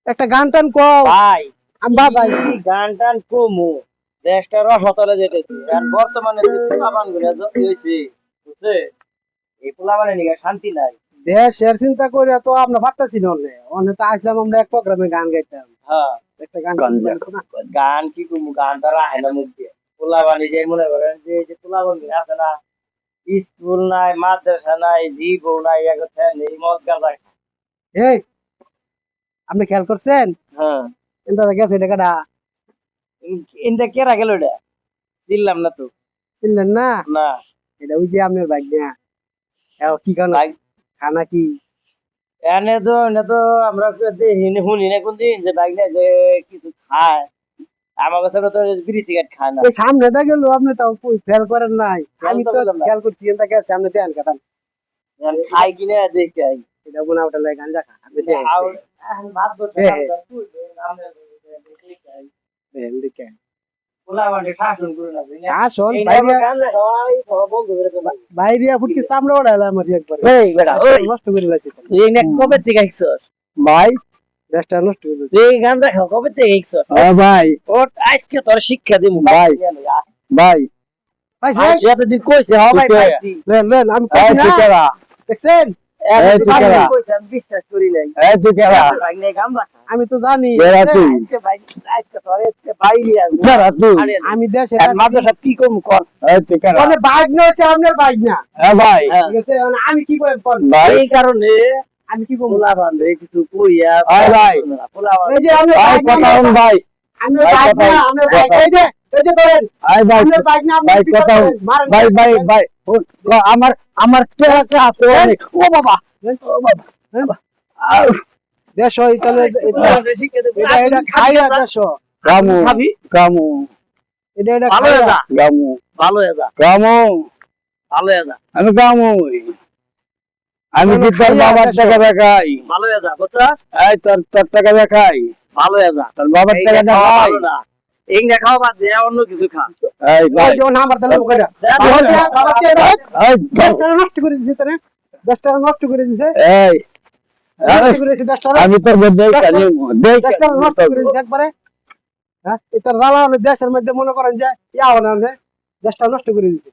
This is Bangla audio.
একটা গান টান কও ভাই আমি বাজাই। গান টান কমু দেশটা রসতলে যেতেছি আর বর্তমানে যে পোলাপান গুলো হয়েছে বুঝছে এই পোলাপানে নিয়ে শান্তি নাই। দেশের চিন্তা করে তো আমরা পারতাছি না অনেক তো আসলাম আমরা এক প্রোগ্রামে গান গাইতাম। হ্যাঁ একটা গান গান কি কমু গান তো রাহে না মুখে পোলাপানি যে মনে করেন যে এই যে পোলাপান আছে না স্কুল নাই মাদ্রাসা নাই জীবও নাই এগোতে নেই মদ গাঁজা খায়। এই আপনি খেয়াল করছেন হ্যাঁ এটা গেছে টাকাটা ইন্দা কেরা গেল এটা চিনলাম না তো। চিনলেন না? না এটা ওই যে আপনার বাইক না কি গান ভাই খানা কি এনে তো আমরা শুনি না কোনদিন যে বাইক নিয়ে যে কিছু খায় আমার কাছে তো বিড়ি সিগারেট খায় না। ওই সামনে দা গেল আপনি তাও কই খেয়াল করেন নাই? আমি তো খেয়াল তো করলাম না। খেয়াল করছি এটা গেছে আপনি দেন কাটান খাই কিনে দেখি আই এটা বোনা ওটা লাগে গাঞ্জা খা আপনি দেন এখন ভাত করতে হ্যাঁ, দেন দেখেন শাসন করে না শাসন এই বাইরে গাঞ্জা খাওয়াই সব বন্ধ করে দেবে। বাইরে ফুটকি চামড়া ওড়াইলাম আমার একবার এই বেটা ওই নষ্ট করে লাগছে এই নে কবে থেকে আইছস ভাই দেশটা নষ্ট করে দিচ্ছে। এই গাঞ্জা খাও কবে থেকে আইছস ভাই ও আজকে তোর শিক্ষা দিমু ভাই। ভাই ভাই আজ এতদিন কইছে হ্যাঁ ভাই পাইছি লেন লেন আমি কইছি না দেখছেন এতদিন তুই কেডা? কইছে আমি বিশ্বাস করি নাই তুই ভাই নে গাঞ্জা খা। আমি তো জানি আজকে ভাই আজকে তোর আজকে ভাই লিয়া আমি দেশে মাদ্রাসা কি কম কর মানে বাইক না হচ্ছে আপনার বাইক না ভাই ঠিক আছে মানে আমি কি কই কোন এই কারণে আমি কি কই পোলা বান্ধে কিছু কইয়া ভাই। পোলা এই যে আমি ভাই কথা হন ভাই আমি বাইক না আমার বাইক এই যে ধরেন আপনার বাইক না ভাই আপনি কথা হন ভাই ভাই ভাই আমার আমার টাকা আছে অনেক ও বাবা ও বাবা দেশ তাহলে এটা এটা খাইয়া দেশ কামু খাবি কামু এটা এটা ভালো খাইয়া যা কামু ভালো যা কামু ভালো যা আমি কামু আমি কি তোর বাবার টাকা দেখাই ভালো যা বুঝছস এই তোর টাকা দেখাই ভালো যা তোর বাবার টাকা দেখাই এই দেখাও বাদ দে অন্য কিছু খা এই ওই যে নাম্বার তাহলে কইরা এই দেশটা নষ্ট করে দিছে তারে দেশটা নষ্ট করে দিছে এই নষ্ট করে দিছে দেশটা আমি তোর মধ্যে কালি দেখ দেশটা নষ্ট করে দিছে একবারে হ্যাঁ এটা জ্বালা দেশের মধ্যে মনে করেন যে ইয়া না দেশটা নষ্ট করে দিছে